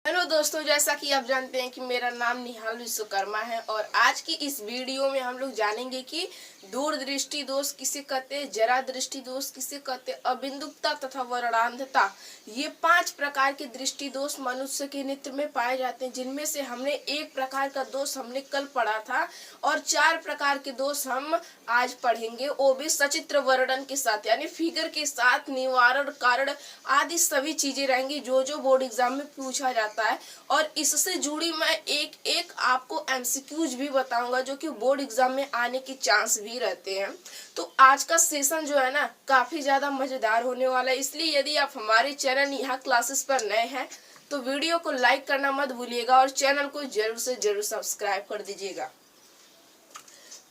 Hello दोस्तों, जैसा कि आप जानते हैं कि मेरा नाम निहाल विश्वकर्मा है और आज की इस वीडियो में हम लोग जानेंगे कि दूरदृष्टि दोष किसे कहते हैं, जरा दृष्टि दोष किसे कहते हैं, अबिंदुकता तथा वर्णांधता। ये 5 प्रकार के दृष्टि दोष मनुष्य के नेत्र में पाए जाते हैं, जिनमें से हमने एक प्रकार का दोष हमने कल पढ़ा था और 4 प्रकार के दोष हम आज पढ़ेंगे, वो भी सचित्र वर्णन के साथ, यानी फिगर के साथ, निवारण, कारण आदि सभी चीजें रहेंगी जो जो बोर्ड एग्जाम में पूछा जाता है। और इससे जुड़ी मैं एक एक आपको एमसीक्यूज भी बताऊंगा जो कि बोर्ड एग्जाम में आने के चांस भी रहते हैं। तो आज का सेशन जो है ना, काफी ज्यादा मजेदार होने वाला है, इसलिए यदि आप हमारे चैनल यहाँ क्लासेस पर नए हैं तो वीडियो को लाइक करना मत भूलिएगा और चैनल को जरूर से जरूर सब्सक्राइब कर दीजिएगा।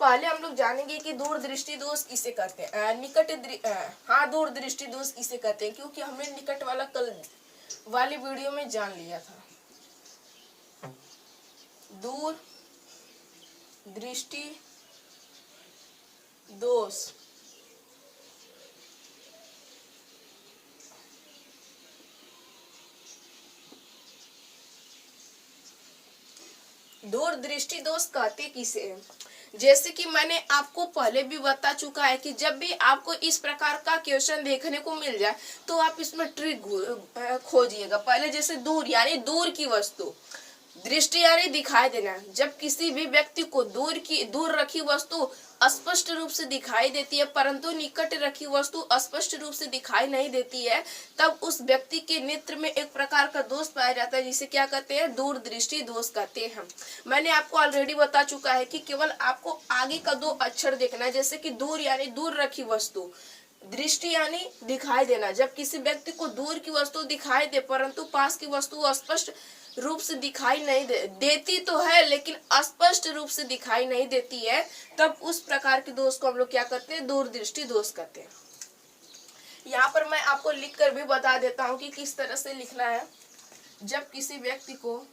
पहले हम लोग जानेंगे कि दूरदृष्टि दोष किसे कहते हैं। दूरदृष्टि दोष किसे कहते हैं, क्योंकि हमने निकट वाला कल वाली वीडियो में जान लिया था। दूर दृष्टि दोष दूरदृष्टि दोष कहते किसे हैं? जैसे कि मैंने आपको पहले भी बता चुका है कि जब भी आपको इस प्रकार का क्वेश्चन देखने को मिल जाए तो आप इसमें ट्रिक खोजिएगा। पहले जैसे दूर यानी दूर की वस्तु, दृष्टि यानी दिखाई देना। जब किसी भी व्यक्ति को दूर रखी वस्तु स्पष्ट रूप से दिखाई देती है परंतु निकट रखी वस्तु स्पष्ट रूप से दिखाई नहीं देती है, तब उस व्यक्ति के नेत्र में एक प्रकार का दोष पाया जाता है, जिसे क्या कहते हैं, दूरदृष्टि दोष कहते हैं। मैंने आपको ऑलरेडी बता चुका है कि केवल आपको आगे का 2 अक्षर देखना है, जैसे कि दूर यानी दूर रखी वस्तु, दृष्टि यानी दिखाई देना। जब किसी व्यक्ति को दूर की वस्तु दिखाई दे परंतु पास की वस्तु स्पष्ट रूप से दिखाई नहीं देती तो है लेकिन स्पष्ट रूप से दिखाई नहीं देती है, तब उस प्रकार के दोष को हम लोग क्या कहते हैं, दूरदृष्टि दोष कहते हैं। यहाँ पर मैं आपको लिख कर भी बता देता हूँ कि किस तरह से लिखना है। जब किसी व्यक्ति को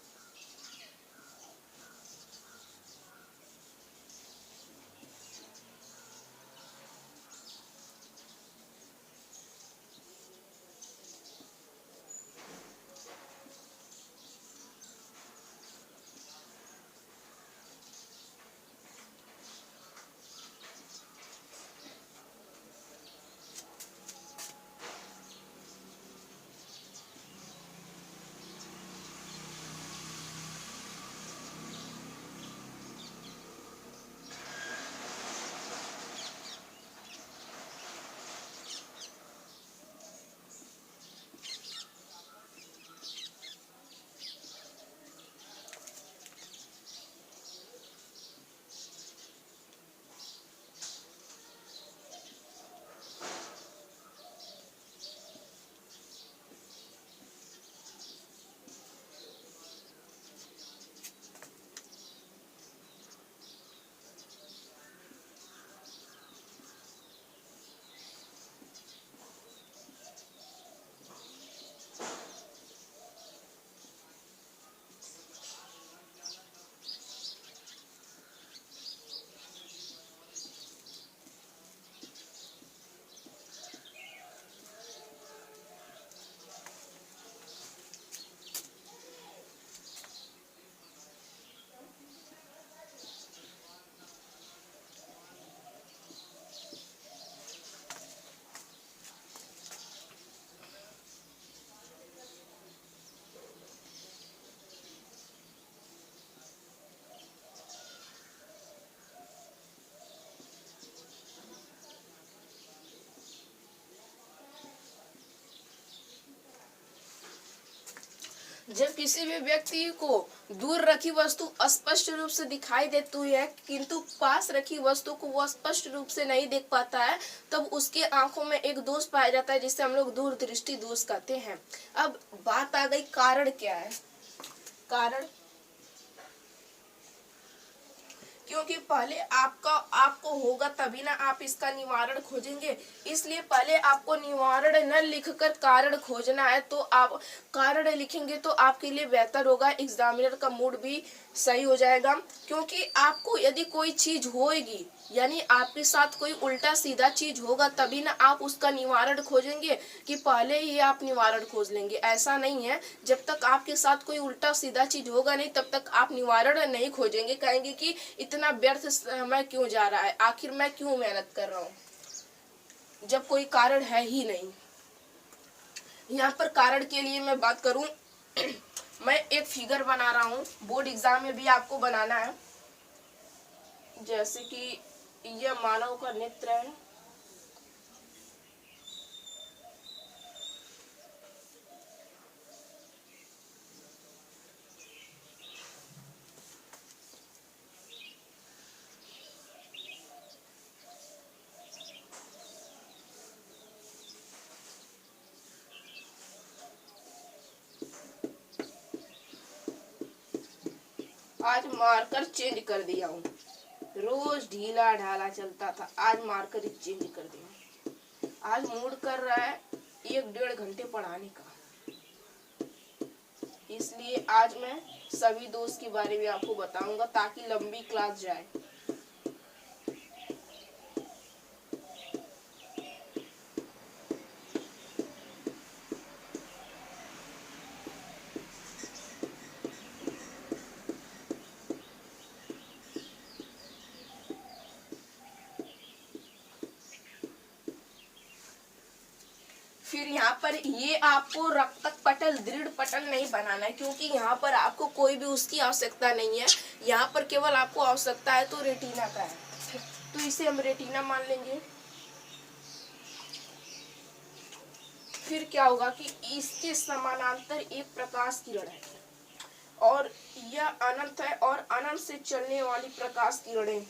जब किसी भी व्यक्ति को दूर रखी वस्तु स्पष्ट रूप से दिखाई देती है किंतु पास रखी वस्तु को वो स्पष्ट रूप से नहीं देख पाता है, तब उसके आंखों में एक दोष पाया जाता है जिसे हम लोग दूरदृष्टि दोष कहते हैं। अब बात आ गई कारण क्या है। कारण, क्योंकि पहले आपको होगा तभी ना आप इसका निवारण खोजेंगे, इसलिए पहले आपको निवारण न लिखकर कारण खोजना है। तो आप कारण लिखेंगे तो आपके लिए बेहतर होगा, एग्जामिनर का मूड भी सही हो जाएगा। क्योंकि आपको यदि कोई चीज होगी यानी आपके साथ कोई उल्टा सीधा चीज होगा तभी ना आप उसका निवारण खोजेंगे कि पहले ही आप निवारण खोज लेंगे। ऐसा नहीं है, जब तक आपके साथ कोई उल्टा सीधा चीज होगा नहीं तब तक आप निवारण नहीं खोजेंगे। कहेंगे कि इतना व्यर्थ समय क्यों जा रहा है, आखिर मैं क्यों मेहनत कर रहा हूँ, जब कोई कारण है ही नहीं। यहाँ पर कारण के लिए मैं बात करूं, मैं एक फिगर बना रहा हूँ, बोर्ड एग्जाम में भी आपको बनाना है। जैसे कि यह मानव का नेत्र है, आज मार्कर चेंज कर दिया हूँ। रोज ढीला ढाला चलता था, आज मार्कर चेंज कर दिया। आज मूड कर रहा है 1-1.5 घंटे पढ़ाने का, इसलिए आज मैं सभी दोस्त के बारे में आपको बताऊंगा ताकि लंबी क्लास जाए। फिर यहाँ पर ये आपको रक्तक पटल दृढ़ पटल नहीं बनाना है, क्योंकि यहाँ पर आपको कोई भी उसकी आवश्यकता नहीं है। यहाँ पर केवल आपको आवश्यकता है तो रेटिना का है, तो इसे हम रेटिना मान लेंगे। फिर क्या होगा कि इसके समानांतर एक प्रकाश किरण है और यह अनंत है, और अनंत से चलने वाली प्रकाश किरणें,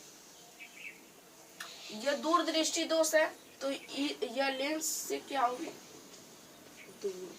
यह दूरदृष्टि दोष है, तो यह लेंस से क्या होगी, दूर।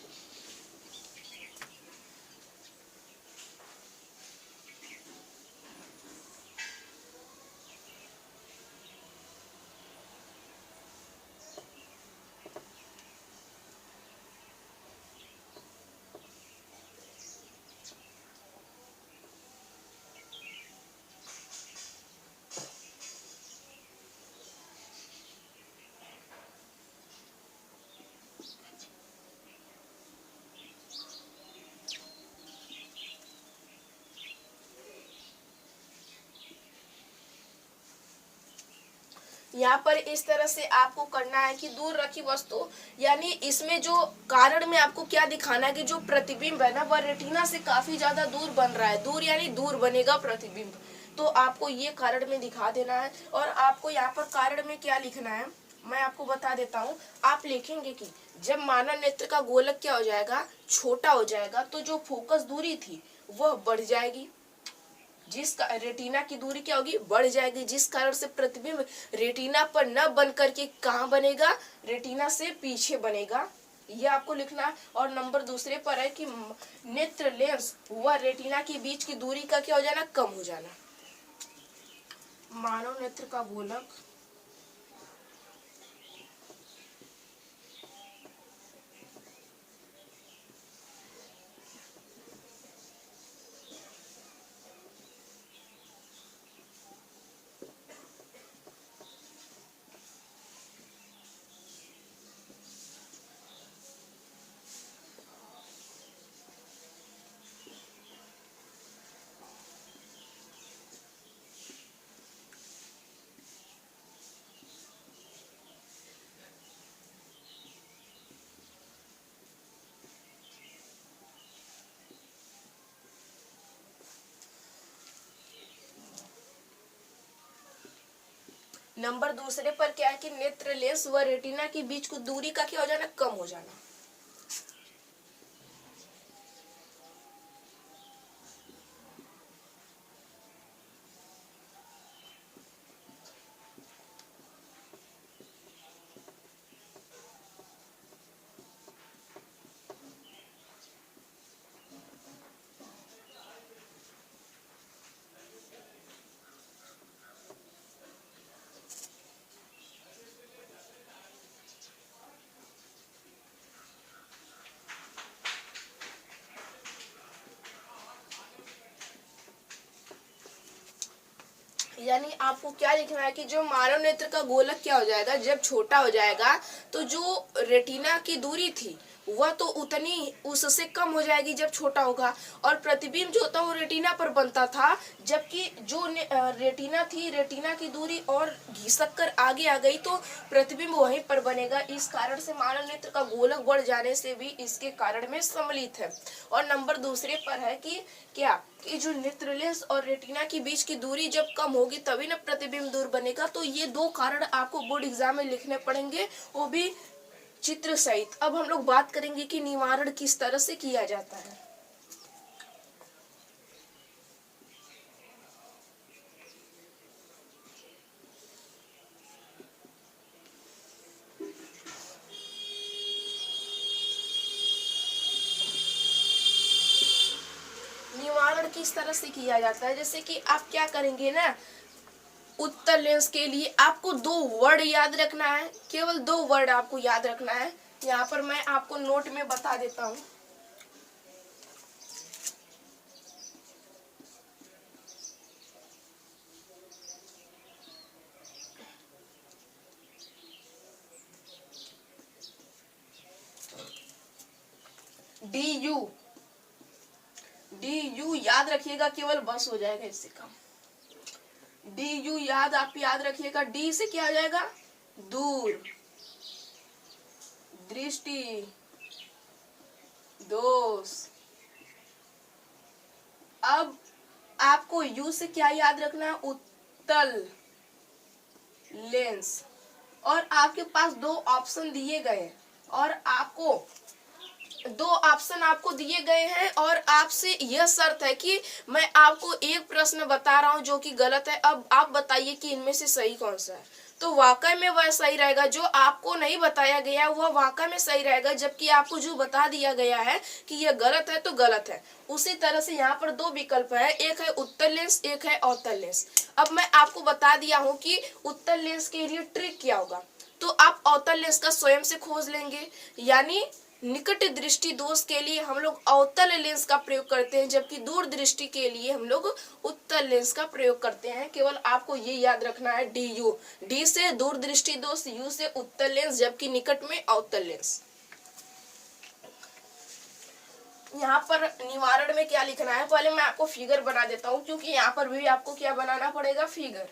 यहाँ पर इस तरह से आपको करना है कि दूर रखी वस्तु, यानी इसमें जो कारण में आपको क्या दिखाना है कि जो प्रतिबिंब है ना वह रेटिना से काफी ज्यादा दूर बन रहा है। दूर यानी दूर बनेगा प्रतिबिंब, तो आपको ये कारण में दिखा देना है। और आपको यहाँ पर कारण में क्या लिखना है मैं आपको बता देता हूँ। आप लिखेंगे कि जब मानव नेत्र का गोलक क्या हो जाएगा, छोटा हो जाएगा, तो जो फोकस दूरी थी वह बढ़ जाएगी, जिस रेटिना की दूरी क्या होगी, बढ़ जाएगी, जिस कारण से प्रतिबिंब रेटिना पर न बन करके कहाँ बनेगा, रेटिना से पीछे बनेगा। ये आपको लिखना है। और नंबर दूसरे पर है कि नेत्र लेंस व रेटिना के बीच की दूरी का क्या हो जाना, कम हो जाना। मानव नेत्र का गोलक नंबर दूसरे पर क्या है कि नेत्र लेंस व रेटिना के बीच की दूरी का क्या हो जाना, कम हो जाना। यानी आपको क्या लिखना है कि जो मानव नेत्र का गोलक क्या हो जाएगा, जब छोटा हो जाएगा तो जो रेटिना की दूरी थी वह तो उतनी उससे कम हो जाएगी जब छोटा होगा, और प्रतिबिंब जो था वो रेटिना पर बनता था, जबकि जो रेटिना थी, रेटिना की दूरी और घिसक कर आगे आ गई तो प्रतिबिंब वहीं पर बनेगा। इस कारण से मानव नेत्र का गोलक बढ़ जाने से भी इसके कारण में सम्मिलित है। और नंबर दूसरे पर है कि क्या कि जो नेत्र लेंस और रेटिना के बीच की दूरी जब कम होगी तभी ना प्रतिबिंब दूर बनेगा। तो ये दो कारण आपको बोर्ड एग्जाम में लिखने पड़ेंगे, वो भी चित्र सहित। अब हम लोग बात करेंगे कि निवारण किस तरह से किया जाता है। निवारण किस तरह से किया जाता है, जैसे कि आप क्या करेंगे ना, उत्तल लेंस के लिए आपको दो वर्ड याद रखना है, केवल दो वर्ड आपको याद रखना है। यहाँ पर मैं आपको नोट में बता देता हूँ। डी यू याद रखिएगा, केवल बस हो जाएगा इससे कम। डी यू आप याद रखिएगा। डी से क्या हो जाएगा, दूर, दृष्टि दोष। अब आपको यू से क्या याद रखना है, उत्तल लेंस। और आपके पास दो ऑप्शन दिए गए और आपको दो ऑप्शन आपको दिए गए हैं और आपसे यह शर्त है कि मैं आपको एक प्रश्न बता रहा हूं जो कि गलत है। अब आप बताइए कि इनमें से सही कौन सा है। तो वाकई में वह सही रहेगा, जो आपको नहीं बताया गया वह वाकई में सही रहेगा, जबकि आपको जो बता दिया गया है कि यह गलत है तो गलत है। उसी तरह से यहाँ पर दो विकल्प है, एक है उत्तल लेंस, एक है अवतल लेंस। अब मैं आपको बता दिया हूँ कि उत्तल लेंस के लिए ट्रिक क्या होगा, तो आप अवतल लेंस का स्वयं से खोज लेंगे। यानी निकट दृष्टि दोष के लिए हम लोग अवतल लेंस का प्रयोग करते हैं, जबकि दूर दृष्टि के लिए हम लोग उत्तल लेंस का प्रयोग करते हैं। केवल आपको ये याद रखना है, डी यू, डी से दूर दृष्टि दोष, यू से उत्तल लेंस, जबकि निकट में अवतल लेंस। यहाँ पर निवारण में क्या लिखना है, पहले मैं आपको फिगर बना देता हूँ, क्योंकि यहाँ पर भी आपको क्या बनाना पड़ेगा, फिगर।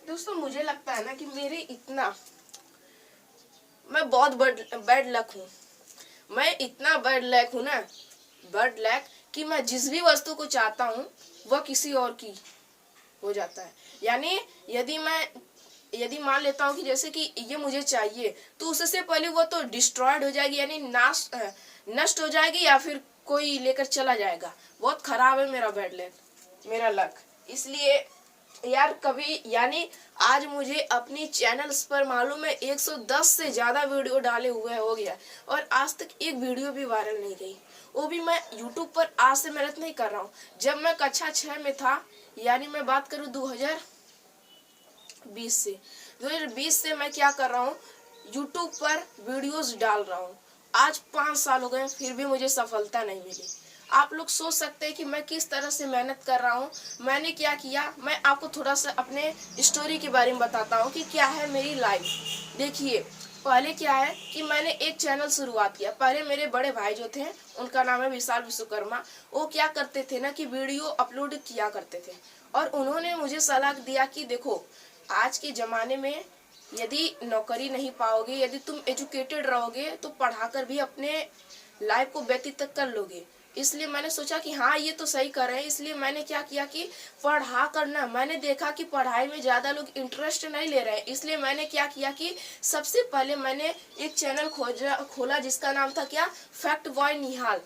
दोस्तों मुझे लगता है ना कि मैं बहुत बैड लक हूँ। मैं इतना बैड लक हूँ ना, बैड लक, कि मैं जिस भी वस्तु को चाहता हूँ वह किसी और की हो जाता है। यानी यदि मान लेता हूँ कि जैसे कि ये मुझे चाहिए, तो उससे पहले वो तो डिस्ट्रॉयड हो जाएगी, यानी नष्ट हो जाएगी, या फिर कोई लेकर चला जाएगा। बहुत खराब है मेरा बैड लक, मेरा लक। इसलिए यार कभी, यानी आज मुझे अपनी चैनल्स पर मालूम है 110 से ज्यादा वीडियो डाले हुए हो गया, और आज तक एक वीडियो भी वायरल नहीं गई। वो भी मैं यूट्यूब पर आज से मेहनत नहीं कर रहा हूँ। जब मैं कक्षा 6 में था, यानी मैं बात करूँ 2020 से मैं क्या कर रहा हूँ, यूट्यूब पर वीडियोस डाल रहा हूँ। आज 5 साल हो गए, फिर भी मुझे सफलता नहीं मिली। आप लोग सोच सकते हैं कि मैं किस तरह से मेहनत कर रहा हूँ। मैंने क्या किया, मैं आपको थोड़ा सा अपने स्टोरी के बारे में बताता हूँ कि क्या है मेरी लाइफ। देखिए, पहले क्या है कि मैंने एक चैनल शुरुआत किया। पहले मेरे बड़े भाई जो थे, उनका नाम है विशाल विश्वकर्मा, वो क्या करते थे ना कि वीडियो अपलोड किया करते थे, और उन्होंने मुझे सलाह दिया कि देखो, आज के ज़माने में यदि नौकरी नहीं पाओगे, यदि तुम एजुकेटेड रहोगे, तो पढ़ाकर भी अपने लाइफ को व्यतीत कर लोगे। इसलिए मैंने सोचा कि हाँ, ये तो सही कर रहे हैं। इसलिए मैंने क्या किया कि पढ़ा करना, मैंने देखा कि पढ़ाई में ज़्यादा लोग इंटरेस्ट नहीं ले रहे हैं। इसलिए मैंने क्या किया कि सबसे पहले मैंने एक चैनल खोला जिसका नाम था क्या, फैक्ट बॉय निहाल।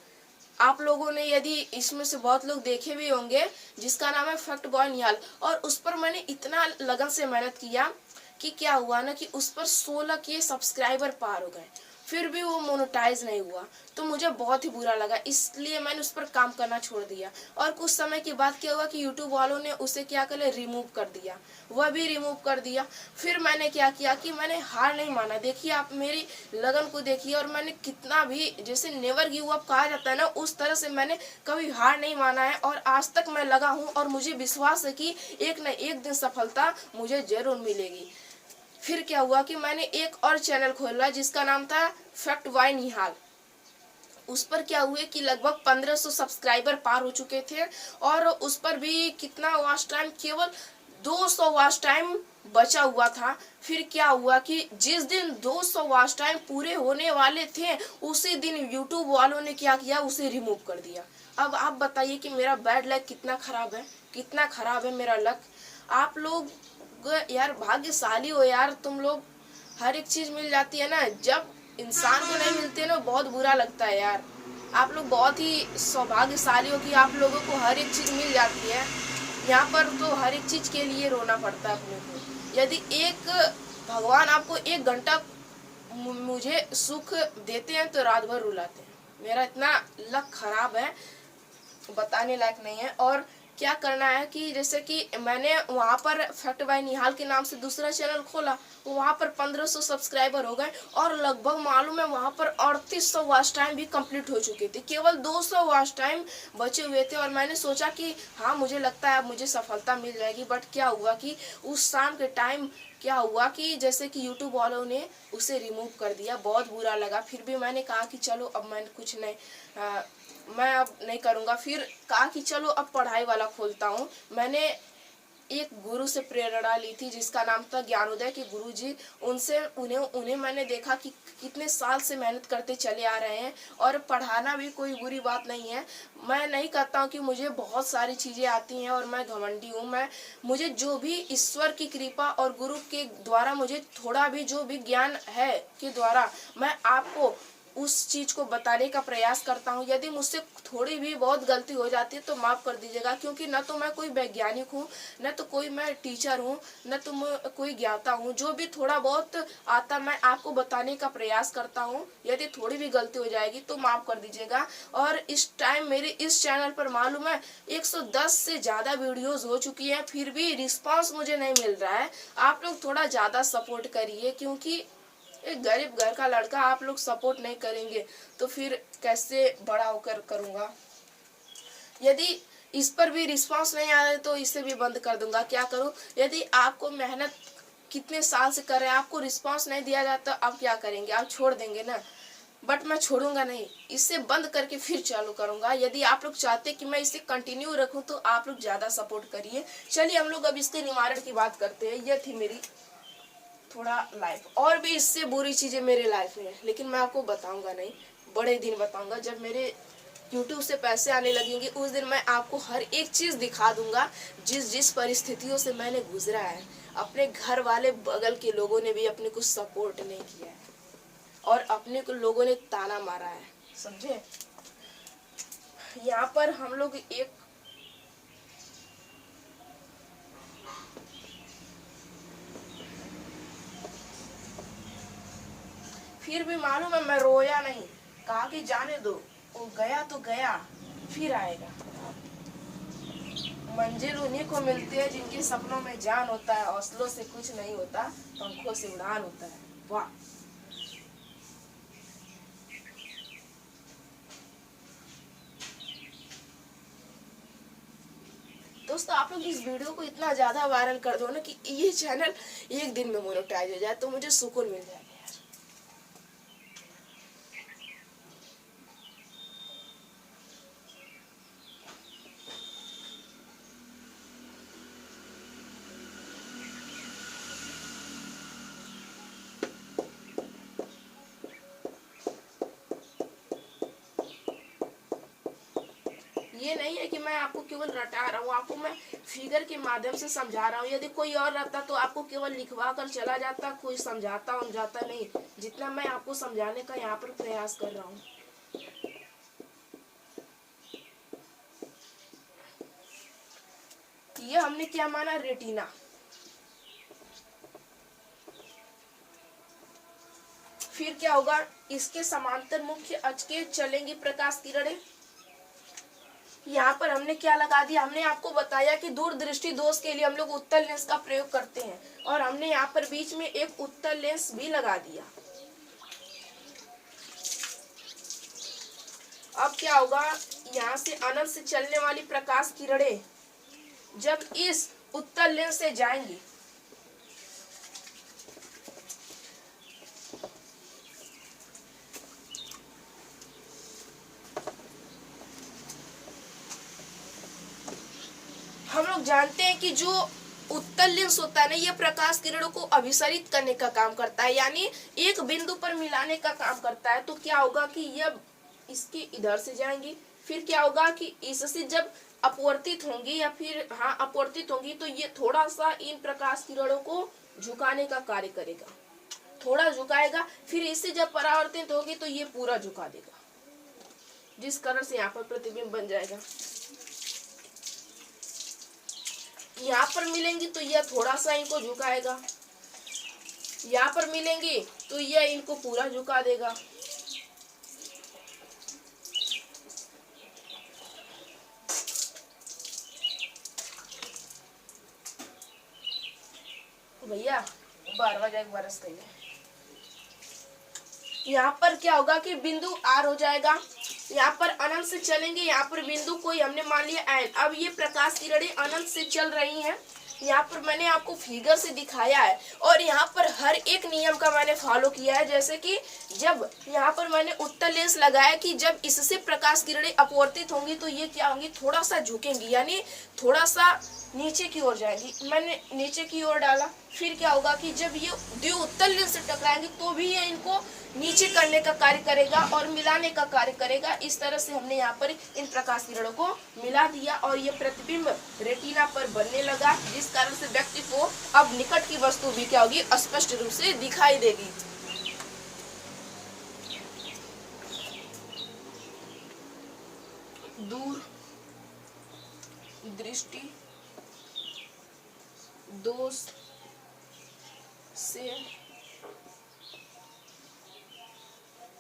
आप लोगों ने यदि इसमें से बहुत लोग देखे भी होंगे, जिसका नाम है फैक्ट बॉय निहाल। और उस पर मैंने इतना लगन से मेहनत किया कि क्या हुआ ना कि उस पर 16 के सब्सक्राइबर पार हो गए। फिर भी वो मोनेटाइज नहीं हुआ। तो मुझे बहुत ही बुरा लगा, इसलिए मैंने उस पर काम करना छोड़ दिया। और कुछ समय के बाद क्या हुआ कि यूट्यूब वालों ने उसे क्या कर लिया, रिमूव कर दिया, वह भी रिमूव कर दिया। फिर मैंने क्या किया कि मैंने हार नहीं माना। देखिए आप मेरी लगन को देखिए, और मैंने कितना भी, जैसे नेवर गिव अप कहा जाता है ना, उस तरह से मैंने कभी हार नहीं माना है। और आज तक मैं लगा हूँ, और मुझे विश्वास है कि एक न एक दिन सफलता मुझे जरूर मिलेगी। फिर क्या हुआ कि मैंने एक और चैनल खोला जिसका नाम था फैक्ट बाय निहाल। उस पर क्या हुए कि लगभग 1500 सब्सक्राइबर पार हो चुके थे, और उस पर भी कितना वॉच टाइम, केवल 200 वॉच टाइम बचा हुआ था। फिर क्या हुआ कि जिस दिन 200 वॉच टाइम पूरे होने वाले थे, उसी दिन यूट्यूब वालों ने क्या किया, उसे रिमूव कर दिया। अब आप बताइए कि मेरा बैड लक कितना खराब है, कितना खराब है मेरा लक। आप लोग यार भाग्यशाली हो यार, तुम लोग, हर एक चीज मिल जाती है ना। जब इंसान को नहीं मिलती है ना, बहुत बुरा लगता है यार। आप लोग बहुत ही सौभाग्यशाली हो कि आप लोगों को हर एक चीज मिल जाती है। यहाँ पर तो हर एक चीज के लिए रोना पड़ता है अपने को। यदि एक भगवान आपको 1 घंटा मुझे सुख देते हैं तो रात भर रुलाते हैं। मेरा इतना लक खराब है, बताने लायक नहीं है। और क्या करना है कि जैसे कि मैंने वहाँ पर फैक्ट बाय निहाल के नाम से दूसरा चैनल खोला, वहाँ पर 1500 सब्सक्राइबर हो गए, और लगभग मालूम है वहाँ पर 3800 वॉच टाइम भी कंप्लीट हो चुके थे, केवल 200 वॉच टाइम बचे हुए थे। और मैंने सोचा कि हाँ मुझे लगता है अब मुझे सफलता मिल जाएगी। बट क्या हुआ कि उस शाम के टाइम क्या हुआ कि जैसे कि यूट्यूब वालों ने उसे रिमूव कर दिया। बहुत बुरा लगा। फिर भी मैंने कहा कि चलो अब मैं कुछ नहीं, मैं अब नहीं करूँगा। फिर कहा कि चलो अब पढ़ाई वाला खोलता हूँ। मैंने एक गुरु से प्रेरणा ली थी जिसका नाम था ज्ञानोदय के गुरु जी। उनसे उन्हें मैंने देखा कि कितने साल से मेहनत करते चले आ रहे हैं, और पढ़ाना भी कोई बुरी बात नहीं है। मैं नहीं कहता हूँ कि मुझे बहुत सारी चीज़ें आती हैं और मैं घमंडी हूँ। मुझे जो भी ईश्वर की कृपा और गुरु के द्वारा मुझे थोड़ा भी जो भी ज्ञान है के द्वारा मैं आपको उस चीज को बताने का प्रयास करता हूँ। यदि मुझसे थोड़ी भी बहुत गलती हो जाती है तो माफ कर दीजिएगा, क्योंकि न तो मैं कोई वैज्ञानिक हूँ, न तो कोई मैं टीचर हूँ, न तो मैं कोई ज्ञाता हूँ। जो भी थोड़ा बहुत आता मैं आपको बताने का प्रयास करता हूँ। यदि थोड़ी भी गलती हो जाएगी तो माफ कर दीजिएगा। और इस टाइम मेरे इस चैनल पर मालूम है 110 से ज्यादा वीडियोस हो चुकी है, फिर भी रिस्पांस मुझे नहीं मिल रहा है। आप लोग थोड़ा ज्यादा सपोर्ट करिए, क्योंकि एक गरीब घर का लड़का, आप लोग सपोर्ट नहीं करेंगे तो फिर कैसे बड़ा होकर करूँगा। यदि इस पर भी रिस्पांस नहीं आ रहा तो इसे भी बंद कर दूंगा। क्या करूँ? यदि आपको मेहनत कितने साल से कर रहे हैं, आपको रिस्पांस नहीं दिया जाता, आप क्या करेंगे? आप छोड़ देंगे ना। बट मैं छोड़ूंगा नहीं, इसे बंद करके फिर चालू करूंगा। यदि आप लोग चाहते कि मैं इसे कंटिन्यू रखूं तो आप लोग ज्यादा सपोर्ट करिए। चलिए हम लोग अब इसके निवारण की बात करते हैं। यह थी मेरी थोड़ा लाइफ, और भी इससे बुरी चीजें मेरे लाइफ में है, लेकिन मैं आपको बताऊंगा नहीं, बड़े दिन बताऊंगा। जब मेरे YouTube से पैसे आने लगेंगे उस दिन मैं आपको हर एक चीज दिखा दूंगा, जिस जिस परिस्थितियों से मैंने गुजरा है। अपने घर वाले बगल के लोगों ने भी अपने को सपोर्ट नहीं किया है, और अपने को लोगों ने ताना मारा है, समझे। यहाँ पर हम लोग एक फिर भी मालूम है मैं रोया नहीं, कहा कि जाने दो, वो गया तो गया, फिर आएगा। मंजिल उन्हीं को मिलती है जिनके सपनों में जान होता है। हौसलों से कुछ नहीं होता, पंखों से उड़ान होता है। वाह। दोस्तों आप लोग इस वीडियो को इतना ज्यादा वायरल कर दो ना कि ये चैनल एक दिन में मोनेटाइज हो जाए, तो मुझे सुकून मिल जाए। ये नहीं है कि मैं आपको केवल रटा रहा हूँ, आपको मैं फिगर के माध्यम से समझा रहा हूँ। यदि कोई और रहता तो आपको केवल लिखवा कर चला जाता, कोई समझाता समझाता नहीं, जितना मैं आपको समझाने का यहाँ पर प्रयास कर रहा हूँ। ये हमने क्या माना? रेटिना। फिर क्या होगा, इसके समांतर मुख्य अक्ष के चलेंगी प्रकाश किरणें। यहाँ पर हमने क्या लगा दिया, हमने आपको बताया कि दूरदृष्टि दोष के लिए हम लोग उत्तल लेंस का प्रयोग करते हैं, और हमने यहाँ पर बीच में एक उत्तल लेंस भी लगा दिया। अब क्या होगा, यहाँ से अनंत से चलने वाली प्रकाश किरणें जब इस उत्तल लेंस से जाएंगी, हम लोग जानते हैं कि जो उत्तल लेंस होता है ना, ये प्रकाश किरणों को अभिसरित करने का काम करता है, यानी एक बिंदु पर मिलाने का काम करता है। तो क्या होगा कि यह इसके इधर से जाएंगी, फिर क्या होगा कि इससे जब अपवर्तित होंगी या फिर अपवर्तित होंगी, तो ये थोड़ा सा इन प्रकाश किरणों को झुकाने का कार्य करेगा, थोड़ा झुकाएगा, फिर इससे जब परावर्तित होगी तो ये पूरा झुका देगा, जिस कारण से यहाँ पर प्रतिबिंब बन जाएगा। यहाँ पर मिलेंगी तो यह थोड़ा सा इनको झुकाएगा, यहाँ पर मिलेंगी तो यह इनको पूरा झुका देगा। भैया 12 जाएगा बरस कहीं। यहाँ पर क्या होगा कि बिंदु आर हो जाएगा, यहाँ पर अनंत से चलेंगे, यहाँ पर बिंदु कोई हमने मान लिया एन। अब ये प्रकाश किरणें अनंत से चल रही हैं, यहाँ पर मैंने आपको फिगर से दिखाया है, और यहाँ पर हर एक नियम का मैंने फॉलो किया है। जैसे कि जब यहाँ पर मैंने उत्तल लेंस लगाया कि जब इससे प्रकाश किरणें अपवर्तित होंगी तो ये क्या होंगी, थोड़ा सा झुकेंगी, यानी थोड़ा सा नीचे की ओर जाएगी। मैंने नीचे की ओर डाला, फिर क्या होगा कि जब ये दो उत्तल लेंस से टकराएंगे तो भी ये इनको नीचे करने का कार्य करेगा और मिलाने का कार्य करेगा। इस तरह से हमने यहाँ पर इन प्रकाश किरणों को मिला दिया और ये प्रतिबिंब रेटिना पर बनने लगा, जिस कारण से व्यक्ति को अब निकट की वस्तु भी क्या होगी, स्पष्ट रूप से दिखाई देगी। दूर दृष्टि दोष से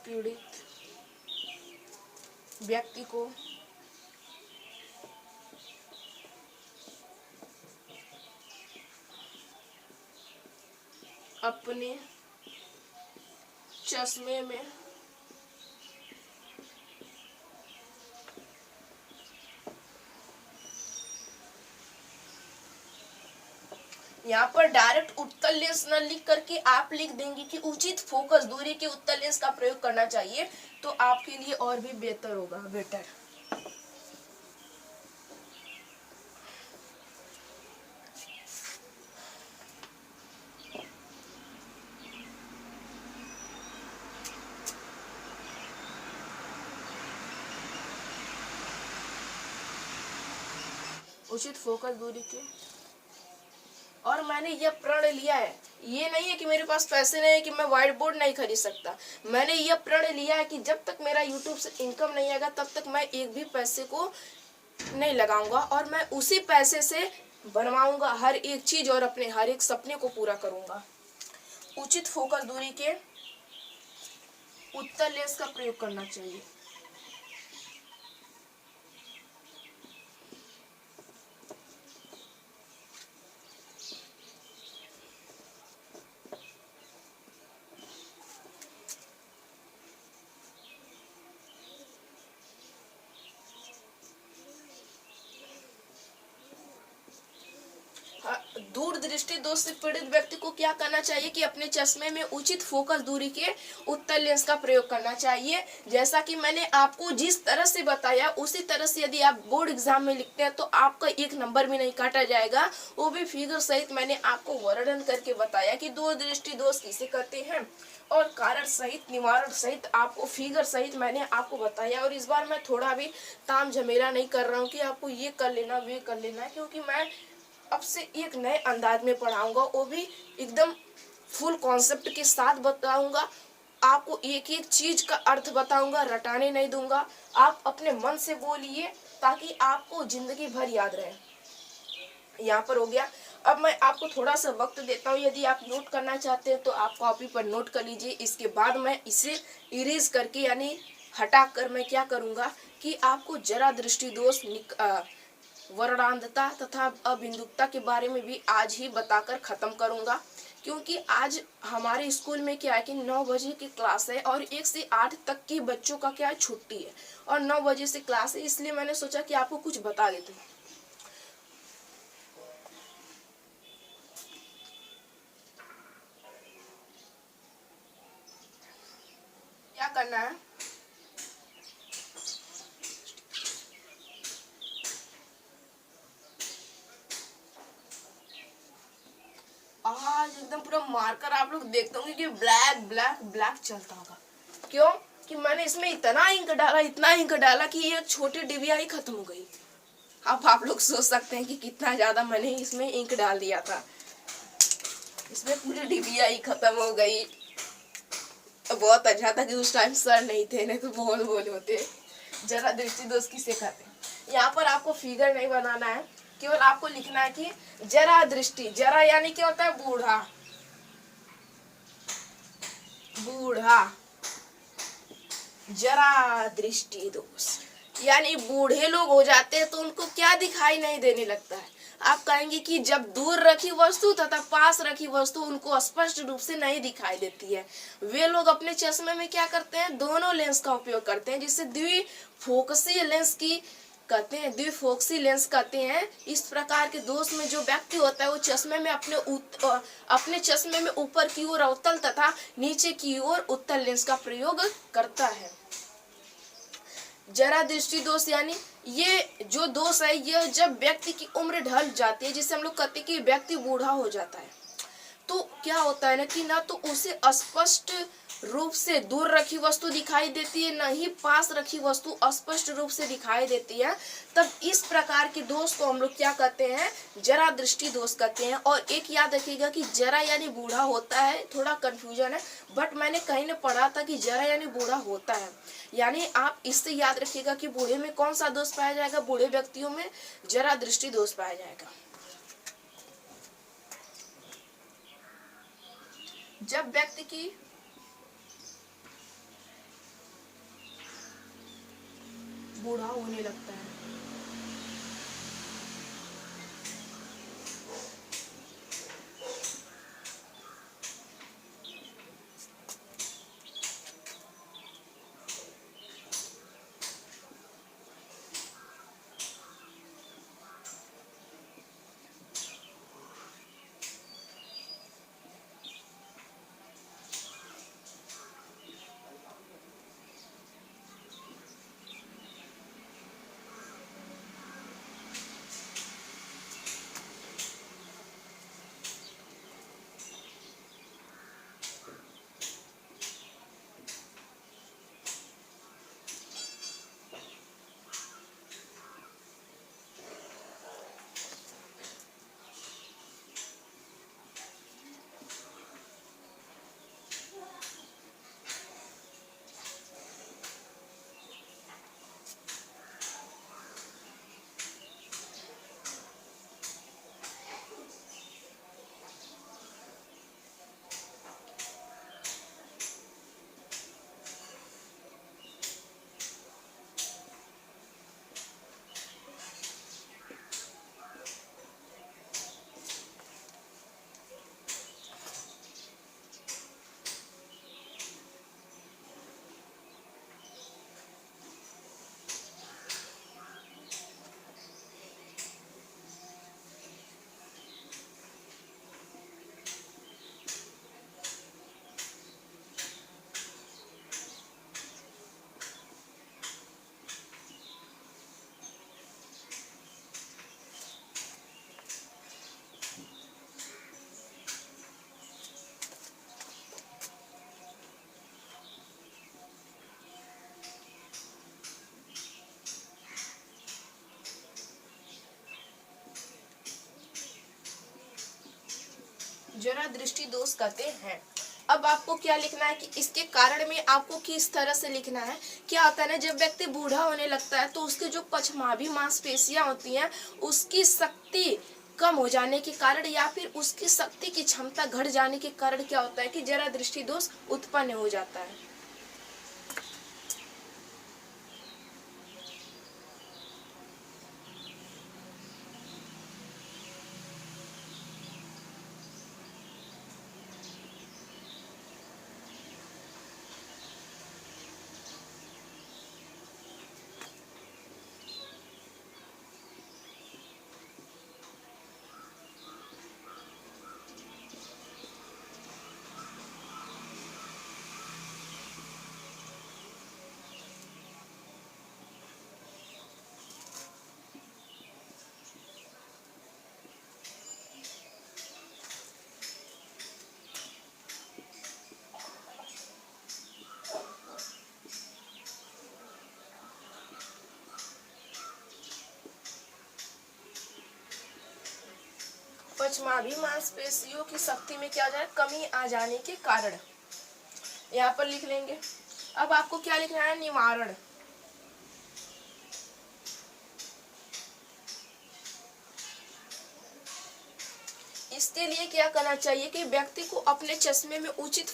पीड़ित व्यक्ति को अपने चश्मे में यहाँ पर डायरेक्ट उत्तल लेंस न लिख करके आप लिख देंगे कि उचित फोकस दूरी के उत्तल लेंस का प्रयोग करना चाहिए, तो आपके लिए और भी बेहतर होगा, बेटर। उचित फोकस दूरी के, और मैंने यह प्रण लिया है, ये नहीं है कि मेरे पास पैसे नहीं है कि मैं व्हाइट बोर्ड नहीं खरीद सकता। मैंने यह प्रण लिया है कि जब तक मेरा यूट्यूब से इनकम नहीं आएगा तब तक मैं एक भी पैसे को नहीं लगाऊंगा, और मैं उसी पैसे से बनवाऊंगा हर एक चीज और अपने हर एक सपने को पूरा करूंगा। उचित फोकस दूरी के उत्तल लेंस का प्रयोग करना चाहिए। दूर दृष्टि दोष से पीड़ित व्यक्ति को क्या करना चाहिए कि अपने चश्मे में उचित फोकस दूरी के उत्तल लेंस का प्रयोग करना चाहिए। जैसा कि मैंने आपको जिस तरह से बताया उसी तरह से यदि आप बोर्ड एग्जाम में लिखते हैं तो आपका एक नंबर भी नहीं काटा जाएगा, वो भी फिगर सहित मैंने आपको वर्णन करके बताया कि दूर दृष्टि दोष किसे कहते हैं, और कारण सहित निवारण सहित आपको फिगर सहित मैंने आपको बताया। और इस बार मैं थोड़ा भी ताम झमेला नहीं कर रहा हूँ कि आपको ये कर लेना वे कर लेना, क्योंकि मैं अब से एक नए अंदाज में पढ़ाऊंगा, वो भी एकदम फुल कॉन्सेप्ट के साथ बताऊंगा। आपको एक एक चीज का अर्थ बताऊंगा, रटाने नहीं दूंगा। आप अपने मन से बोलिए ताकि आपको जिंदगी भर याद रहे। यहाँ पर हो गया। अब मैं आपको थोड़ा सा वक्त देता हूँ, यदि आप नोट करना चाहते हैं तो आप कॉपी पर नोट कर लीजिए। इसके बाद मैं इसे इरेज करके यानी हटा कर मैं क्या करूँगा कि आपको जरा दृष्टि दोष वर्णांधता तथा अबिंदुकता के बारे में भी आज ही बताकर खत्म करूँगा, क्योंकि आज हमारे स्कूल में क्या है कि 9 बजे की क्लास है और 1 से 8 तक की बच्चों का क्या है छुट्टी है और 9 बजे से क्लास है, इसलिए मैंने सोचा कि आपको कुछ बता देती हूँ। क्या करना है, आज एकदम पूरा मार्कर आप लोग देखते होंगे कि ब्लैक ब्लैक ब्लैक चलता होगा। क्यों कि मैंने इसमें इतना इंक डाला कि ये छोटी डिबिया ही खत्म हो गई। अब आप लोग सोच सकते हैं कि कितना ज्यादा मैंने इसमें इंक डाल दिया था, इसमें पूरी डिबिया ही खत्म हो गई। बहुत अच्छा था कि उस टाइम सर नहीं थे, नहीं तो बहुत बोल होते। जरा दृष्टि दोष किसे कहते हैं। यहाँ पर आपको फिगर नहीं बनाना है, केवल आपको लिखना है कि जरा दृष्टि, जरा यानी क्या होता है बूढ़ा, बूढ़ा, जरा दृष्टि दोष यानी बूढ़े लोग हो जाते हैं तो उनको क्या दिखाई नहीं देने लगता है। आप कहेंगे कि जब दूर रखी वस्तु तथा पास रखी वस्तु उनको स्पष्ट रूप से नहीं दिखाई देती है, वे लोग अपने चश्मे में क्या करते हैं, दोनों लेंस का उपयोग करते हैं, जिससे द्विफोकसीय लेंस की कहते हैं, द्विफोक्सी लेंस कहते हैं। इस प्रकार के दोष में जो व्यक्ति होता है वो चश्मे में अपने चश्मे में ऊपर की ओर अवतल तथा नीचे की ओर उत्तल लेंस का प्रयोग करता है। जरा दृष्टि दोष यानी ये जो दोष है यह जब व्यक्ति की उम्र ढल जाती है, जिससे हम लोग कहते हैं कि व्यक्ति बूढ़ा हो जाता है, तो क्या होता है ना कि ना तो उसे स्पष्ट रूप से दूर रखी वस्तु दिखाई देती है, न ही पास रखी वस्तु स्पष्ट रूप से दिखाई देती है। तब इस प्रकार के दोष को हम लोग क्या कहते हैं, जरा दृष्टि दोष कहते हैं। और एक याद रखिएगा कि जरा यानी बूढ़ा होता है, थोड़ा कंफ्यूजन है, बट मैंने कहीं न पढ़ा था कि जरा यानी बूढ़ा होता है, यानी आप इससे याद रखिएगा कि बूढ़े में कौन सा दोष पाया जाएगा, बूढ़े व्यक्तियों में जरा दृष्टि दोष पाया जाएगा। जब व्यक्ति की बूढ़ा होने लगता है, जरा दृष्टि दोष कहते हैं। अब आपको क्या लिखना है कि इसके कारण में आपको किस तरह से लिखना है। क्या होता है ना, जब व्यक्ति बूढ़ा होने लगता है तो उसके जो पछमाभी मांसपेशियां होती हैं उसकी शक्ति कम हो जाने के कारण या फिर उसकी शक्ति की क्षमता घट जाने के कारण क्या होता है कि जरा दृष्टि दोष उत्पन्न हो जाता है। पश्चमाभी मांसपेशियों की शक्ति में क्या हो जाए, कमी आ जाने के कारण, यहाँ पर लिख लेंगे। अब आपको क्या लिखना है, निवारण। इसके लिए क्या करना चाहिए कि व्यक्ति को अपने चश्मे में उचित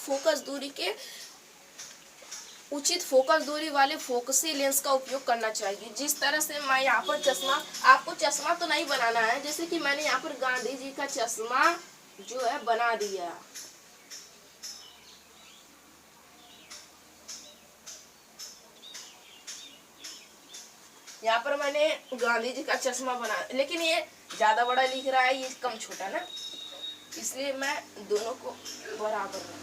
फोकस दूरी वाले फोकसी लेंस का उपयोग करना चाहिए। जिस तरह से मैं यहाँ पर चश्मा, आपको चश्मा तो नहीं बनाना है, जैसे कि मैंने यहाँ पर गांधी जी का चश्मा जो है बना दिया। यहाँ पर मैंने गांधी जी का चश्मा बना, लेकिन ये ज्यादा बड़ा लिख रहा है, ये कम छोटा ना, इसलिए मैं दोनों को बराबर रखता हूँ।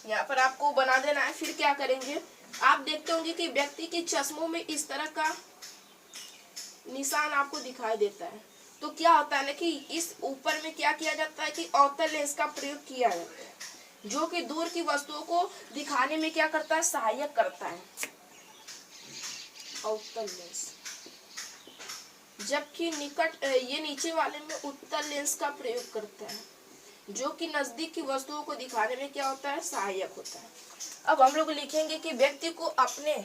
यहाँ पर आपको बना देना है। फिर क्या करेंगे, आप देखते होंगे कि व्यक्ति के चश्मों में इस तरह का निशान आपको दिखाई देता है। तो क्या होता है ना कि इस ऊपर में क्या किया जाता है कि अवतल लेंस का प्रयोग किया जाता है, जो कि दूर की वस्तुओं को दिखाने में क्या करता है, सहायक करता है, अवतल लेंस। जबकि ये नीचे वाले में उत्तल लेंस का प्रयोग करता है, जो कि नजदीक की वस्तुओं को दिखाने में क्या होता है, सहायक होता है। अब हम लोग लिखेंगे कि व्यक्ति को अपने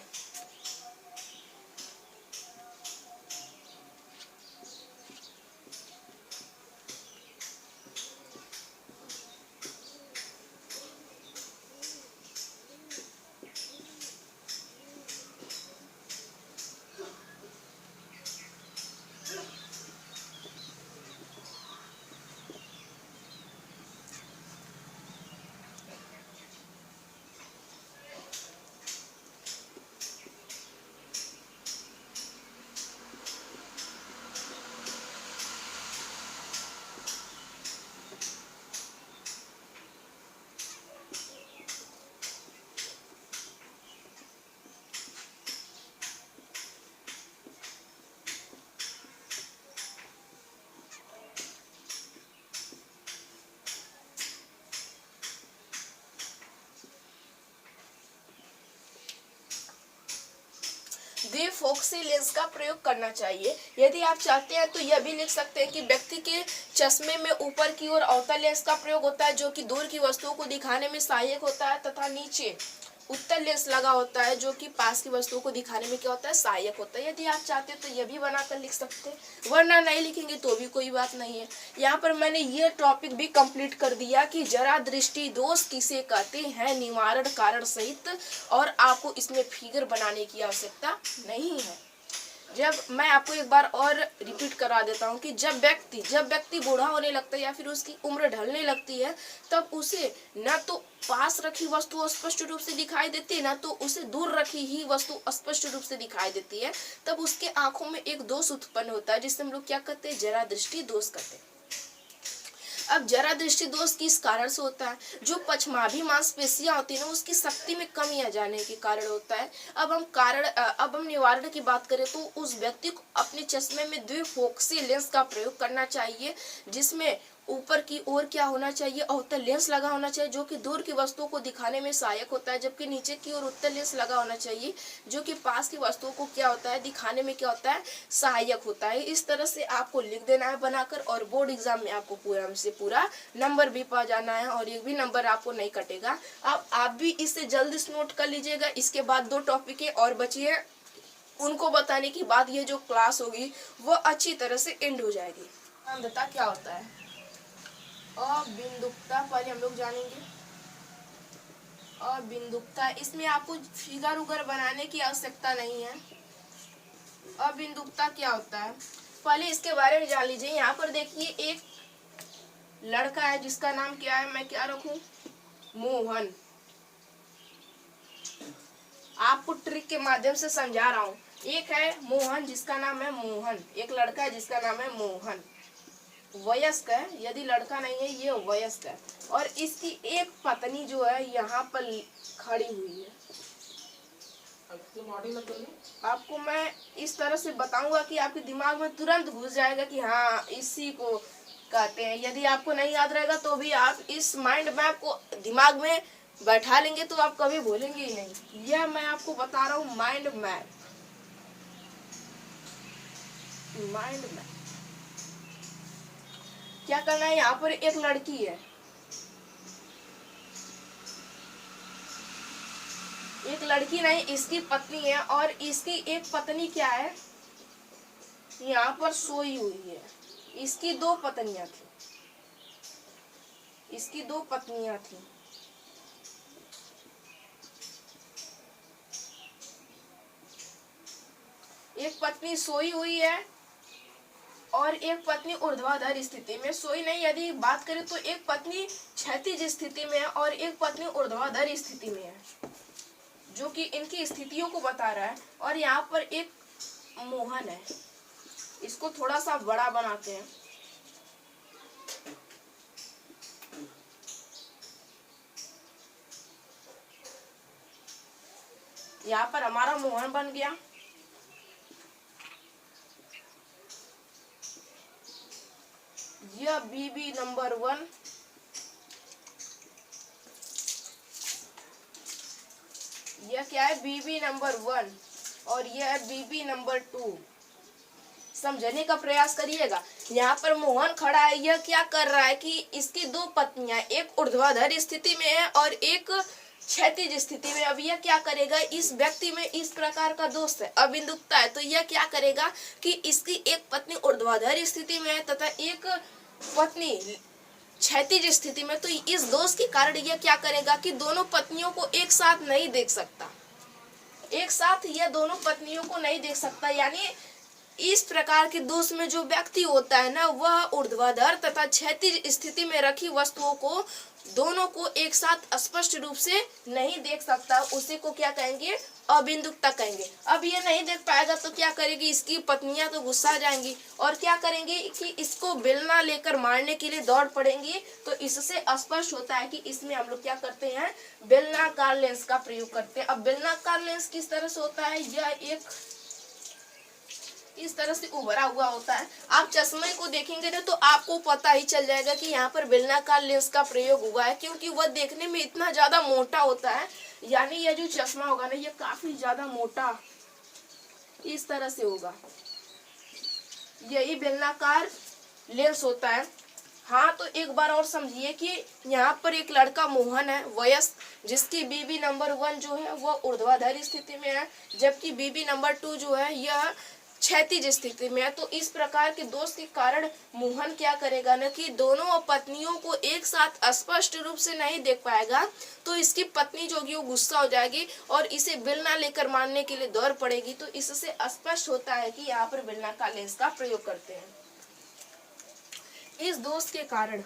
द्विफोक्सी लेंस का प्रयोग करना चाहिए। यदि आप चाहते हैं तो यह भी लिख सकते हैं कि व्यक्ति के चश्मे में ऊपर की ओर अवतल लेंस का प्रयोग होता है, जो कि दूर की वस्तुओं को दिखाने में सहायक होता है, तथा नीचे उत्तल लेंस लगा होता है, जो कि पास की वस्तुओं को दिखाने में क्या होता है, सहायक होता है। यदि आप चाहते हैं तो यह भी बनाकर लिख सकते हैं, वरना नहीं लिखेंगे तो भी कोई बात नहीं है। यहाँ पर मैंने ये टॉपिक भी कंप्लीट कर दिया कि जरा दृष्टि दोष किसे कहते हैं, निवारण कारण सहित, और आपको इसमें फिगर बनाने की आवश्यकता नहीं है। जब मैं आपको एक बार और रिपीट करा देता हूँ कि जब व्यक्ति बूढ़ा होने लगता है या फिर उसकी उम्र ढलने लगती है, तब उसे न तो पास रखी वस्तु स्पष्ट रूप से दिखाई देती है, न तो उसे दूर रखी ही वस्तु स्पष्ट रूप से दिखाई देती है। तब उसके आंखों में एक दोष उत्पन्न होता है, जिसे हम लोग क्या कहते हैं, जरा दृष्टि दोष कहते हैं। अब जरा दृष्टि दोष किस कारण से होता है, जो पश्चमाभी मांसपेशियां होती है ना, उसकी शक्ति में कमी आ जाने के कारण होता है। अब हम निवारण की बात करें तो उस व्यक्ति को अपने चश्मे में द्विफोक्सी लेंस का प्रयोग करना चाहिए, जिसमें ऊपर की ओर क्या होना चाहिए, अवतल लेंस लगा होना चाहिए जो कि दूर की वस्तुओं को दिखाने में सहायक होता है, जबकि नीचे की ओर उत्तल लेंस लगा होना चाहिए जो कि पास की वस्तुओं को क्या होता है, दिखाने में क्या होता है, सहायक होता है। इस तरह से आपको लिख देना है बनाकर, और बोर्ड एग्जाम में आपको पूरा से पूरा नंबर भी पा जाना है और एक भी नंबर आपको नहीं कटेगा। अब आप भी इसे जल्दी से नोट कर लीजिएगा। इसके बाद 2 टॉपिक और बची है, उनको बताने के बाद ये जो क्लास होगी वो अच्छी तरह से एंड हो जाएगी। अंधता क्या होता है, अबिंदुकता पहले हम लोग जानेंगे। अबिंदुकता, इसमें आपको फिगर उगर बनाने की आवश्यकता नहीं है। अबिंदुकता क्या होता है पहले इसके बारे में जान लीजिए। यहाँ पर देखिए एक लड़का है जिसका नाम क्या है, मैं क्या रखूं, मोहन। आपको ट्रिक के माध्यम से समझा रहा हूँ। एक है मोहन जिसका नाम है मोहन, एक लड़का है जिसका नाम है मोहन, वयस्क है, यदि लड़का नहीं है ये वयस्क है, और इसकी एक पत्नी जो है यहाँ पर खड़ी हुई है। आपको मैं इस तरह से बताऊंगा कि आपके दिमाग में तुरंत घुस जाएगा कि हाँ इसी को कहते हैं। यदि आपको नहीं याद रहेगा तो भी आप इस माइंड मैप को दिमाग में बैठा लेंगे तो आप कभी भूलेंगे ही नहीं। यह मैं आपको बता रहा हूँ माइंड मैप। माइंड मैप क्या करना है, यहाँ पर एक लड़की है, एक लड़की नहीं इसकी पत्नी है, और इसकी एक पत्नी क्या है यहाँ पर सोई हुई है। इसकी 2 पत्नियां थी, इसकी 2 पत्नियां थी। एक पत्नी सोई हुई है और एक पत्नी ऊर्ध्वाधर स्थिति में। सोई नहीं, यदि बात करें तो एक पत्नी क्षैतिज स्थिति में है और एक पत्नी ऊर्ध्वाधर स्थिति में है, जो कि इनकी स्थितियों को बता रहा है। और यहाँ पर एक मोहन है, इसको थोड़ा सा बड़ा बनाते हैं। यहाँ पर हमारा मोहन बन गया। यह बीबी नंबर 1, यह क्या है, बीबी नंबर 1, और यह है बीबी नंबर 2। समझने का प्रयास करिएगा। यहाँ पर मोहन खड़ा है, यह क्या कर रहा है कि इसकी 2 पत्नियां, एक ऊर्ध्वाधर स्थिति में है और एक क्षैतिज स्थिति में। अब यह क्या करेगा, इस व्यक्ति में इस प्रकार का दोष है, अबिंदुकता है, तो यह क्या करेगा कि इसकी एक पत्नी ऊर्ध्वाधर स्थिति में है तथा एक पत्नी क्षैतिज स्थिति में। तो इस दोष के कारण यह क्या करेगा कि दोनों पत्नियों को एक साथ नहीं देख सकता, एक साथ यह दोनों पत्नियों को नहीं देख सकता। यानी इस प्रकार के दोष में जो व्यक्ति होता है ना, वह ऊर्ध्वाधर तथा क्षैतिज स्थिति में रखी वस्तुओं को दोनों को एक साथ स्पष्ट रूप से नहीं देख सकता। उसी को क्या कहेंगे, अबिंदुकता कहेंगे। अब ये नहीं देख पाएगा तो क्या करेगी, इसकी पत्नियां तो गुस्सा जाएंगी और क्या करेंगे कि इसको बेलना लेकर मारने के लिए दौड़ पड़ेंगी। तो इससे स्पष्ट होता है कि इसमें हम लोग क्या करते हैं, बेलनाकार लेंस का प्रयोग करते हैं। अब बेलनाकार लेंस किस तरह से होता है, यह एक इस तरह से उभरा हुआ होता है। आप चश्मे को देखेंगे ना तो आपको पता ही चल जाएगा कि यहाँ पर बेलनाकार लेंस का प्रयोग हुआ है, क्योंकि वह देखने में इतना ज्यादा मोटा होता है। यानी यह जो चश्मा होगा ना, यह काफी ज्यादा मोटा इस तरह से होगा, यही बेलनाकार लेंस होता है। हाँ, तो एक बार और समझिए कि यहाँ पर एक लड़का मोहन है वयस्क, जिसकी बीबी नंबर 1 जो है वह ऊर्ध्वाधर स्थिति में है, जबकि बीबी नंबर 2 जो है यह क्षैतिज स्थिति में है। तो इस प्रकार के दोष के कारण मोहन क्या करेगा ना कि दोनों पत्नियों को एक साथ स्पष्ट रूप से नहीं देख पाएगा। तो इसकी पत्नी जो होगी वो गुस्सा हो जाएगी और इसे बेलना लेकर मारने के लिए दौड़ पड़ेगी। तो इससे स्पष्ट होता है कि यहाँ पर बेलनाकार लेंस का प्रयोग करते हैं। इस दोष के कारण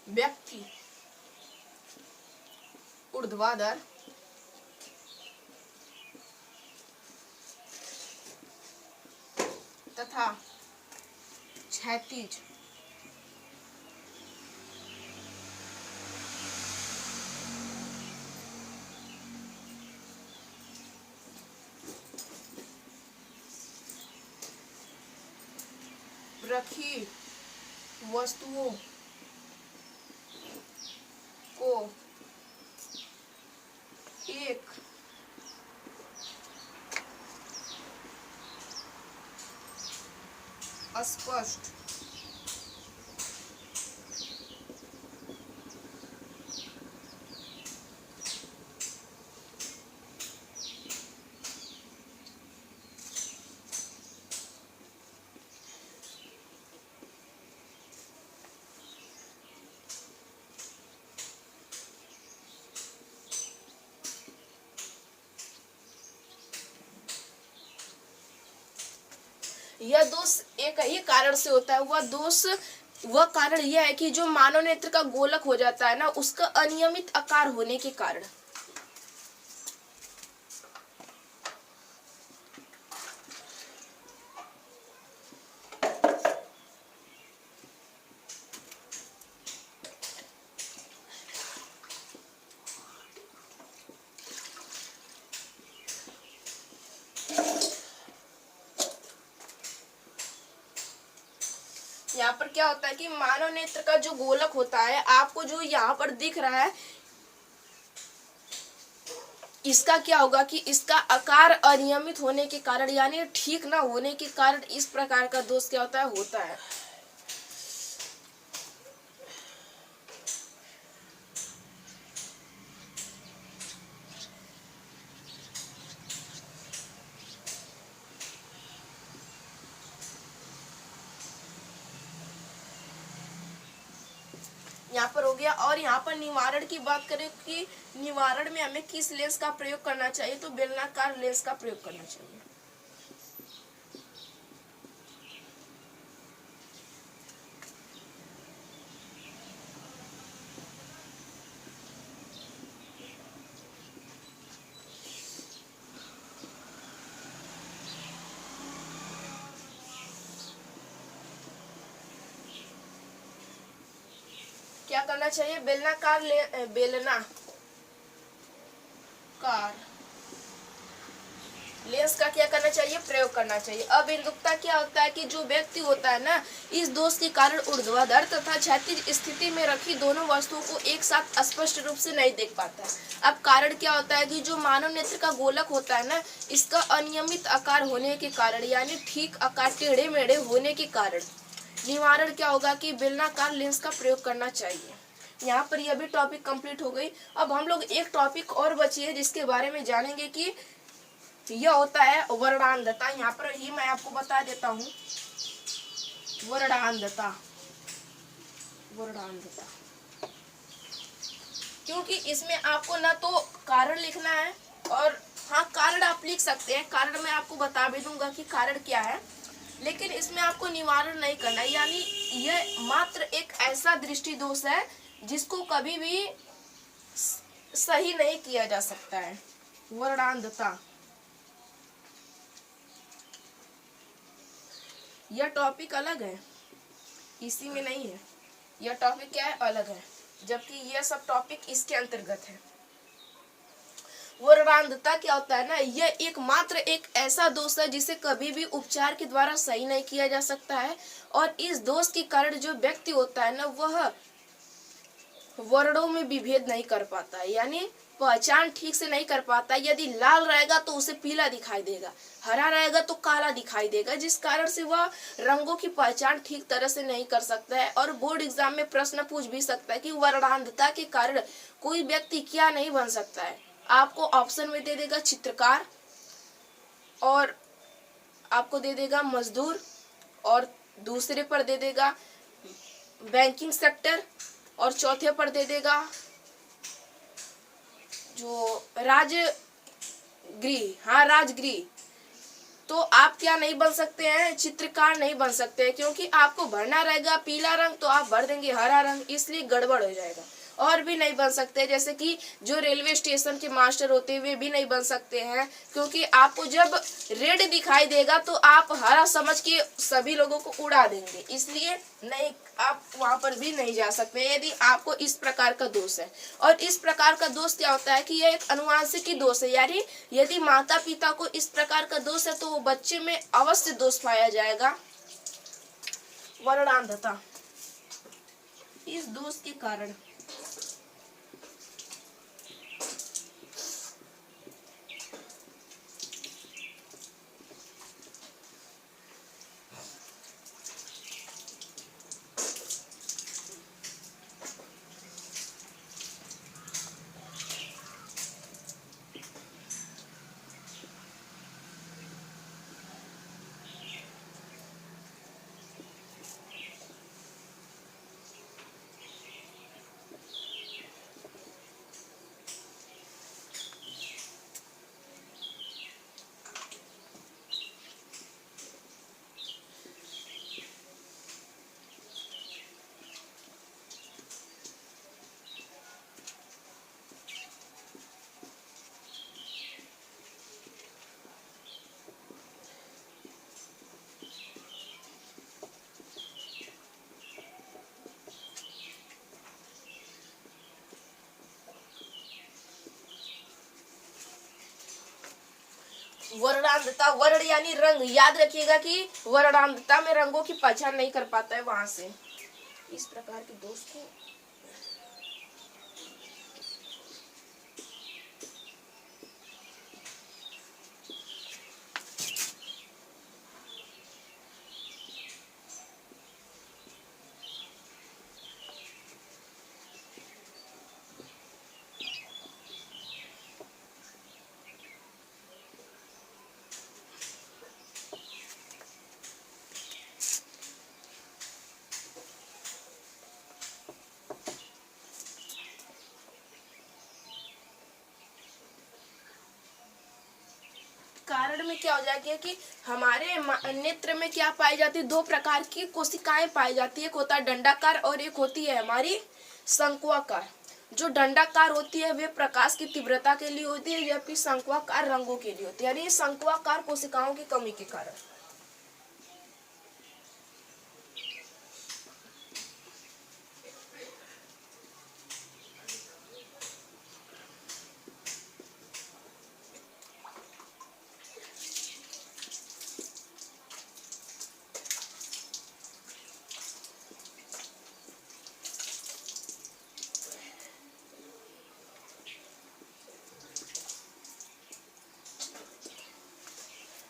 व्यक्ति ऊर्ध्वाधर तथा क्षैतिज रखी वस्तुओं को एक स्पष्ट यह दोष एक ही कारण से होता है। वह कारण यह है कि जो मानव नेत्र का गोलक हो जाता है ना, उसका अनियमित आकार होने के कारण। यहाँ पर क्या होता है कि मानव नेत्र का जो गोलक होता है, आपको जो यहाँ पर दिख रहा है, इसका क्या होगा कि इसका आकार अनियमित होने के कारण यानी ठीक ना होने के कारण इस प्रकार का दोष क्या होता है। यहाँ पर हो गया। और यहाँ पर निवारण की बात करें कि निवारण में हमें किस लेंस का प्रयोग करना चाहिए, तो बेलनाकार लेंस का प्रयोग करना चाहिए। क्या करना चाहिए, बेलनाकार लेंस का क्या करना चाहिए, प्रयोग करना चाहिए। अबिंदुकता क्या होता है कि जो व्यक्ति होता है ना, इस दोष के कारण ऊर्ध्वाधर तथा क्षैतिज स्थिति में रखी दोनों वस्तुओं को एक साथ स्पष्ट रूप से नहीं देख पाता है। अब कारण क्या होता है कि जो मानव नेत्र का गोलक होता है ना, इसका अनियमित आकार होने के कारण यानी ठीक आकार टेढ़े मेढ़े होने के कारण निवारण क्या होगा कि बेलनाकार लेंस का प्रयोग करना चाहिए। यहाँ पर यह भी टॉपिक कंप्लीट हो गई। अब हम लोग एक टॉपिक और बची है जिसके बारे में जानेंगे कि यह होता है वर्णांधता। यहाँ पर ही मैं आपको बता देता हूँ वर्णांधता। क्योंकि इसमें आपको ना तो कारण लिखना है, और हाँ कारण आप लिख सकते हैं, कारण मैं आपको बता भी दूंगा कि कारण क्या है, लेकिन इसमें आपको निवारण नहीं करना है। यानी यह मात्र एक ऐसा दृष्टि दोष है जिसको कभी भी सही नहीं किया जा सकता है। वर्णांधता यह टॉपिक अलग है, इसी में नहीं है। यह टॉपिक क्या है, अलग है, जबकि यह सब टॉपिक इसके अंतर्गत है। वर्णांधता क्या होता है ना, यह एकमात्र एक ऐसा दोष है जिसे कभी भी उपचार के द्वारा सही नहीं किया जा सकता है, और इस दोष के कारण जो व्यक्ति होता है ना, वह वर्णों में विभेद नहीं कर पाता, यानी पहचान ठीक से नहीं कर पाता। यदि लाल रहेगा तो उसे पीला दिखाई देगा, हरा रहेगा तो काला दिखाई देगा, जिस कारण से वह रंगों की पहचान ठीक तरह से नहीं कर सकता है। और बोर्ड एग्जाम में प्रश्न पूछ भी सकता है कि वर्णांधता के कारण कोई व्यक्ति क्या नहीं बन सकता है। आपको ऑप्शन में दे देगा चित्रकार, और आपको दे देगा मजदूर, और दूसरे पर दे देगा बैंकिंग सेक्टर, और चौथे पर दे देगा जो राजगृह। तो आप क्या नहीं बन सकते हैं, चित्रकार नहीं बन सकते हैं, क्योंकि आपको भरना रहेगा पीला रंग तो आप भर देंगे हरा रंग, इसलिए गड़बड़ हो जाएगा। और भी नहीं बन सकते, जैसे कि जो रेलवे स्टेशन के मास्टर होते हैं वे भी नहीं बन सकते हैं, क्योंकि आपको जब रेड दिखाई देगा तो आप हरा समझ के सभी लोगों को उड़ा देंगे, इसलिए नहीं, आप वहां पर भी नहीं जा सकते यदि आपको इस प्रकार का दोष है। और इस प्रकार का दोष क्या होता है कि यह एक अनुवांशिकी दोष है, यानी यदि माता पिता को इस प्रकार का दोष है तो वो बच्चे में अवश्य दोष पाया जाएगा। वर्णांधता। इस दोष के कारण वर्णांधता, वर्ण यानी रंग, याद रखिएगा कि वर्णांधता में रंगों की पहचान नहीं कर पाता है, वहां से इस प्रकार के दोष को कारण में क्या हो जाएगा कि हमारे नेत्र में क्या पाई जाती है, दो प्रकार की कोशिकाएं पाई जाती है। एक होता है डंडाकार और एक होती है हमारी शंक्वाकार। जो डंडाकार होती है वे प्रकाश की तीव्रता के लिए होती है, जबकि शंक्वाकार रंगों के लिए होती है, यानी शंक्वाकार कोशिकाओं की कमी के कारण।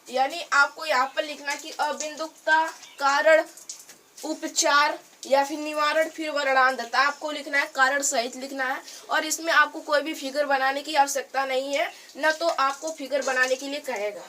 यानी आपको यहाँ पर लिखना कि अबिंदुकता, कारण, उपचार या फिर निवारण, फिर वर्णांधता। आपको लिखना है, कारण सहित लिखना है, और इसमें आपको कोई भी फिगर बनाने की आवश्यकता नहीं है, न तो आपको फिगर बनाने के लिए कहेगा।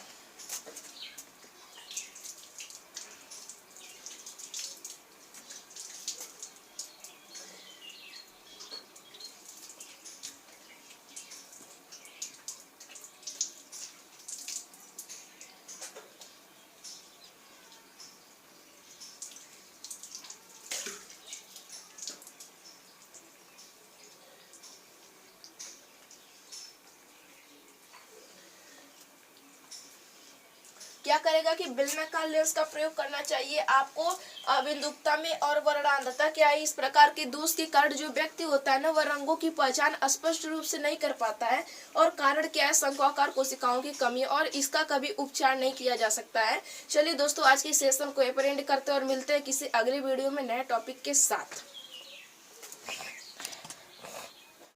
क्या करेगा कि बेलनाकार लेंस का प्रयोग करना चाहिए आपको अबिंदुकता में और वर्णांधता। क्या है, इस प्रकार के दोष के कारण जो व्यक्ति होता है ना, वह रंगों की पहचान स्पष्ट रूप से नहीं कर पाता है। और कारण क्या है, शंक्वाकार कोशिकाओं की कमी, और इसका कभी उपचार नहीं किया जा सकता है। चलिए दोस्तों, आज के सेशन को यहीं पर एंड करते हैं और मिलते हैं किसी अगले वीडियो में नए टॉपिक के साथ।